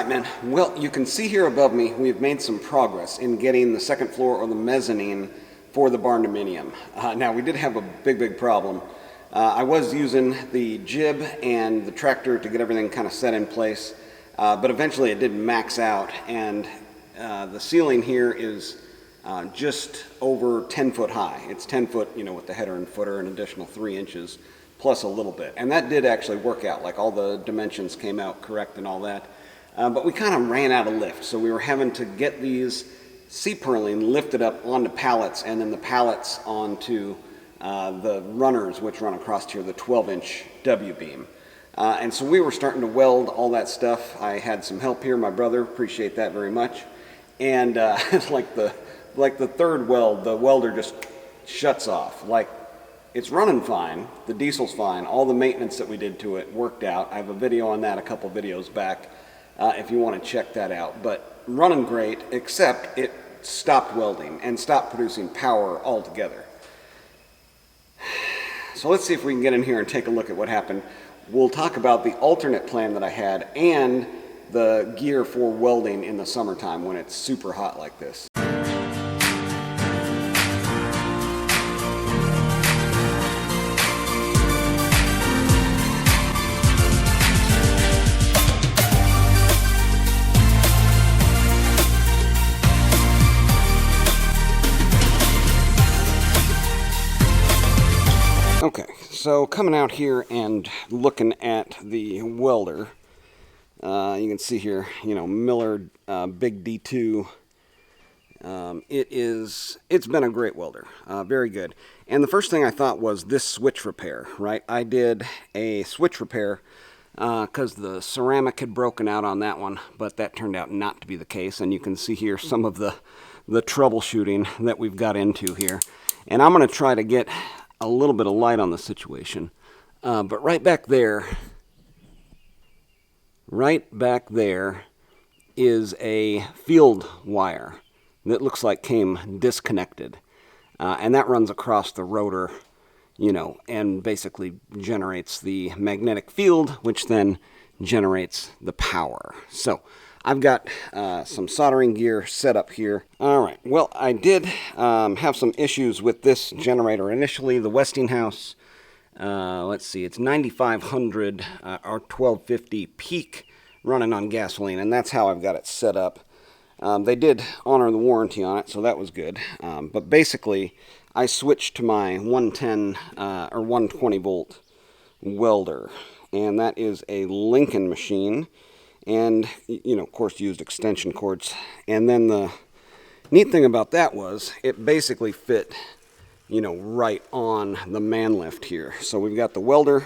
Alright, man. Well, you can see here above me, we've made some progress in getting the second floor or the mezzanine for the Barnaminium. Now, we did have a big problem. I was using the jib and the tractor to get everything kind of set in place, but eventually it did max out, and the ceiling here is just over 10 foot high. It's 10 foot, you know, with the header and footer, an additional 3 inches, plus a little bit. And that did actually work out, like all the dimensions came out correct and all that. But we kind of ran out of lift, so we were having to get these C-purling lifted up onto pallets, and then the pallets onto the runners, which run across here, the 12-inch W-beam. And so we were starting to weld all that stuff. I had some help here, my brother, appreciate that very much. And like the third weld, the welder just shuts off. Like, it's running fine, the diesel's fine, all the maintenance that we did to it worked out. I have a video on that a couple videos back. If you want to check that out. But running great, except it stopped welding and stopped producing power altogether. So let's see if we can get in here and take a look at what happened. We'll talk about the alternate plan that I had and the gear for welding in the summertime when it's super hot like this. Okay, so coming out here and looking at the welder, you can see here, you know, Miller Big D2. It's been a great welder, very good. And the first thing I thought was this switch repair, right? I did a switch repair because the ceramic had broken out on that one, but that turned out not to be the case. And you can see here some of the troubleshooting that we've got into here. And I'm going to try to get a little bit of light on the situation, but right back there is a field wire that looks like came disconnected, and that runs across the rotor, you know, and basically generates the magnetic field, which then generates the power. So I've got some soldering gear set up here. Alright, well, I did have some issues with this generator initially. The Westinghouse, let's see, it's 9500 or 1250 peak running on gasoline, and that's how I've got it set up. They did honor the warranty on it, so that was good. But basically, I switched to my 110 or 120 volt welder, and that is a Lincoln machine. And, you know, of course, used extension cords. And then the neat thing about that was it basically fit, you know, right on the man lift here. So we've got the welder,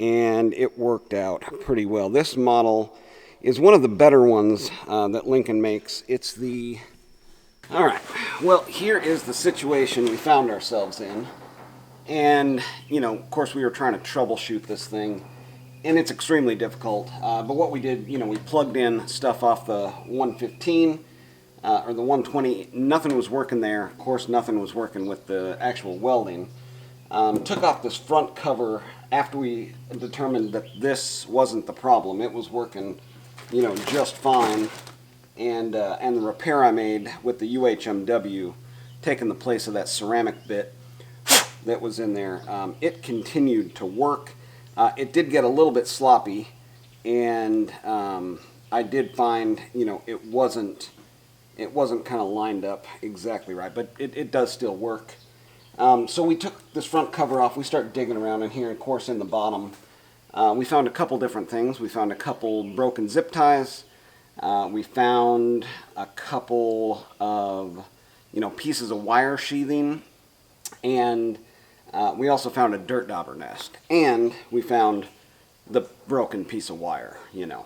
and it worked out pretty well. This model is one of the better ones that Lincoln makes. It's the... All right, well, here is the situation we found ourselves in. And, you know, of course, we were trying to troubleshoot this thing. And it's extremely difficult, but what we did, you know, we plugged in stuff off the 115 or the 120. Nothing was working there. Of course, nothing was working with the actual welding. Took off this front cover after we determined that this wasn't the problem. It was working, you know, just fine. And the repair I made with the UHMW, taking the place of that ceramic bit that was in there, it continued to work. It did get a little bit sloppy, and I did find, you know, it wasn't kind of lined up exactly right, but it does still work. So we took this front cover off. We started digging around in here, of course, in the bottom. We found a couple different things. We found a couple broken zip ties. We found a couple of, you know, pieces of wire sheathing, and we also found a dirt dauber nest, and we found the broken piece of wire, you know.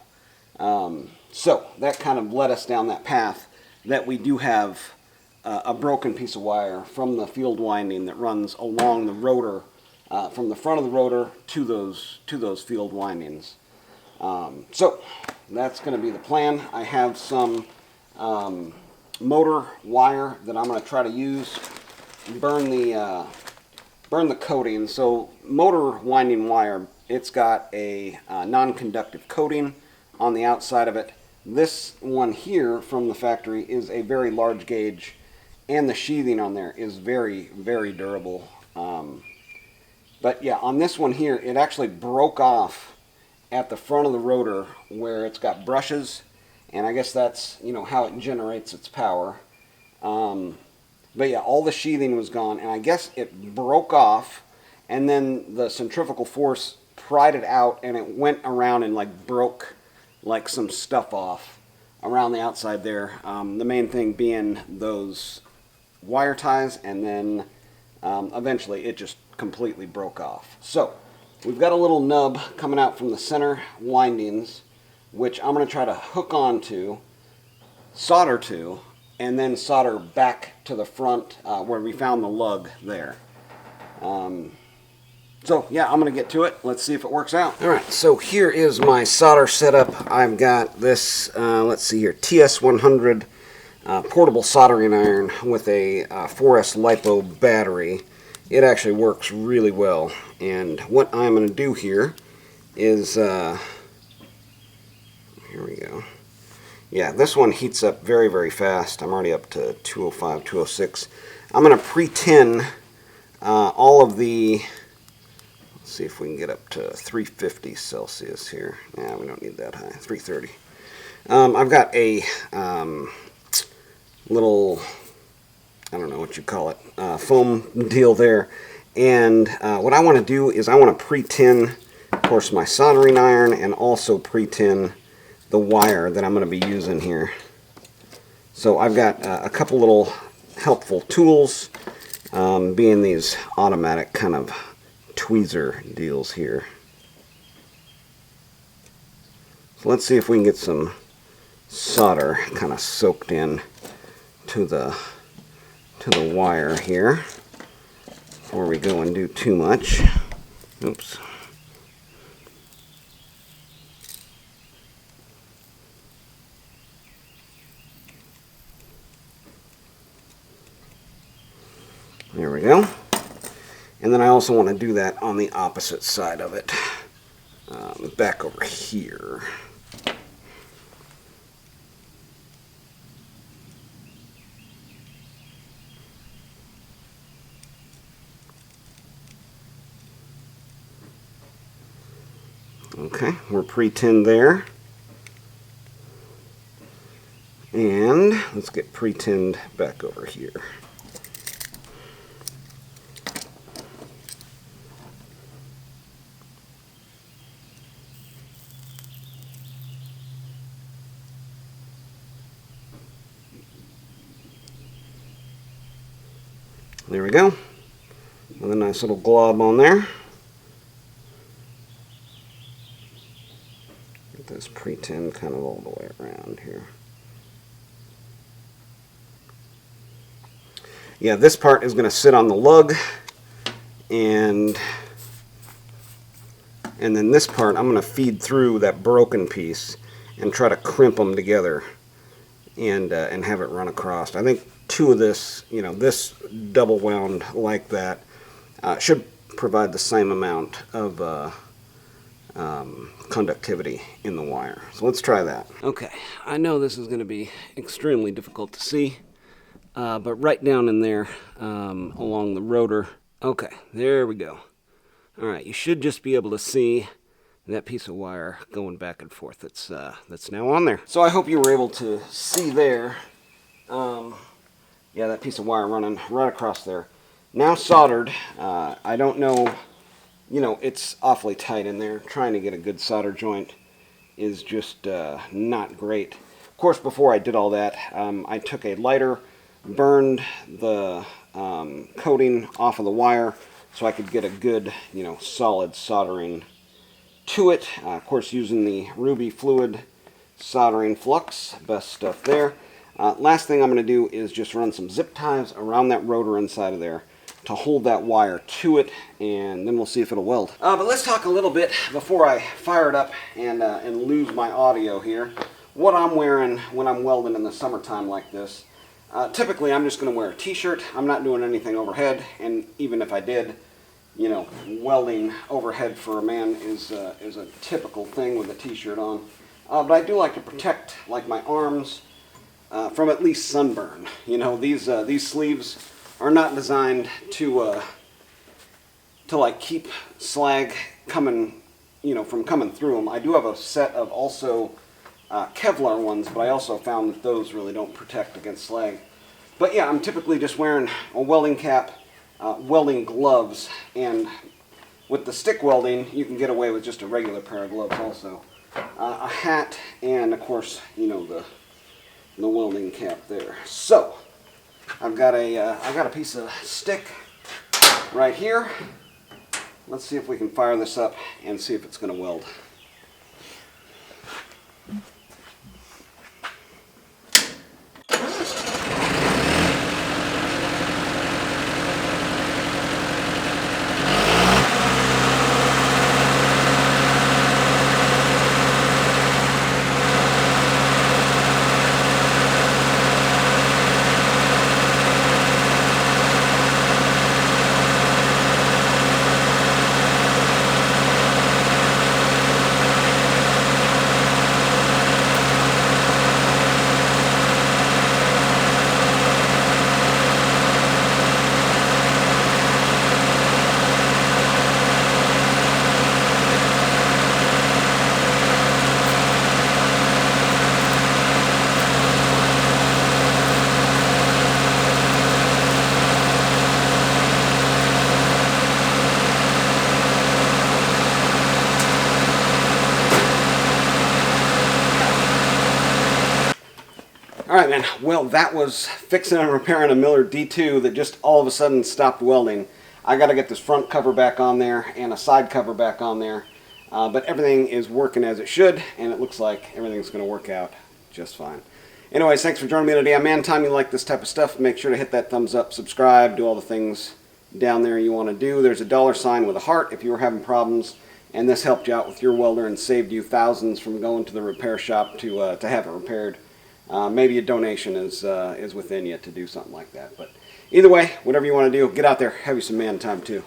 So that kind of led us down that path that we do have a broken piece of wire from the field winding that runs along the rotor, from the front of the rotor to those field windings. So that's going to be the plan. I have some motor wire that I'm going to try to use, burn the coating. So motor winding wire, it's got a non-conductive coating on the outside of it. This one here from the factory is a very large gauge, and the sheathing on there is very, very durable. But yeah, on this one here, it actually broke off at the front of the rotor where it's got brushes, and I guess that's, you know, how it generates its power. But yeah, all the sheathing was gone, and I guess it broke off, and then the centrifugal force pried it out, and it went around and like broke like some stuff off around the outside there. The main thing being those wire ties, and then eventually it just completely broke off. So we've got a little nub coming out from the center windings, which I'm going to try to hook onto, solder to, and then solder back to the front where we found the lug there. So yeah, I'm going to get to it. Let's see if it works out. Alright, so here is my solder setup. I've got this, let's see here, TS100 portable soldering iron with a 4S LiPo battery. It actually works really well. And what I'm going to do here is, here we go. Yeah, this one heats up very, very fast. I'm already up to 205, 206. I'm going to pre-tin all of the, let's see if we can get up to 350 Celsius here. Yeah, we don't need that high, 330. I've got a little, I don't know what you call it, foam deal there. And what I want to do is I want to pre-tin, of course, my soldering iron, and also pre-tin the wire that I'm going to be using here. So I've got a couple little helpful tools, being these automatic kind of tweezer deals here. So let's see if we can get some solder kind of soaked in to the wire here before we go and do too much. Oops. There we go. And then I also want to do that on the opposite side of it, back over here. Okay, we're pre-tinned there. And let's get pre-tinned back over here. There we go. With a nice little glob on there. Get this pre-tin kind of all the way around here. Yeah, this part is going to sit on the lug, and then this part I'm going to feed through that broken piece and try to crimp them together and have it run across. I think two of this, you know, this double wound like that should provide the same amount of conductivity in the wire. So let's try that. Okay, I know this is going to be extremely difficult to see, but right down in there along the rotor. Okay, there we go. Alright, you should just be able to see that piece of wire going back and forth that's now on there. So I hope you were able to see there. Yeah, that piece of wire running right across there. Now soldered. I don't know, you know, it's awfully tight in there. Trying to get a good solder joint is just not great. Of course, before I did all that, I took a lighter, burned the coating off of the wire so I could get a good, you know, solid soldering to it. Of course, using the Ruby Fluid Soldering Flux, best stuff there. Last thing I'm going to do is just run some zip ties around that rotor inside of there to hold that wire to it, and then we'll see if it'll weld. But let's talk a little bit before I fire it up and lose my audio here. What I'm wearing when I'm welding in the summertime like this. Typically, I'm just going to wear a t-shirt. I'm not doing anything overhead, and even if I did, you know, welding overhead for a man is a typical thing with a t-shirt on. but I do like to protect like my arms from at least sunburn. You know, these sleeves are not designed to like keep slag coming, you know, from coming through them. I do have a set of also Kevlar ones, but I also found that those really don't protect against slag. But yeah, I'm typically just wearing a welding cap, welding gloves, and with the stick welding, you can get away with just a regular pair of gloves also. A hat, and of course, you know, the welding cap there. So, I've got a piece of stick right here. Let's see if we can fire this up and see if it's going to weld. Alright man, well that was fixing and repairing a Miller D2 that just all of a sudden stopped welding. I got to get this front cover back on there and a side cover back on there, but everything is working as it should, and it looks like everything's going to work out just fine. Anyways, thanks for joining me today. Anytime you like this type of stuff, make sure to hit that thumbs up, subscribe, do all the things down there you want to do. There's a $ with a heart if you were having problems, and this helped you out with your welder and saved you thousands from going to the repair shop to have it repaired. Maybe a donation is within you to do something like that. But either way, whatever you want to do, get out there, have you some man time too.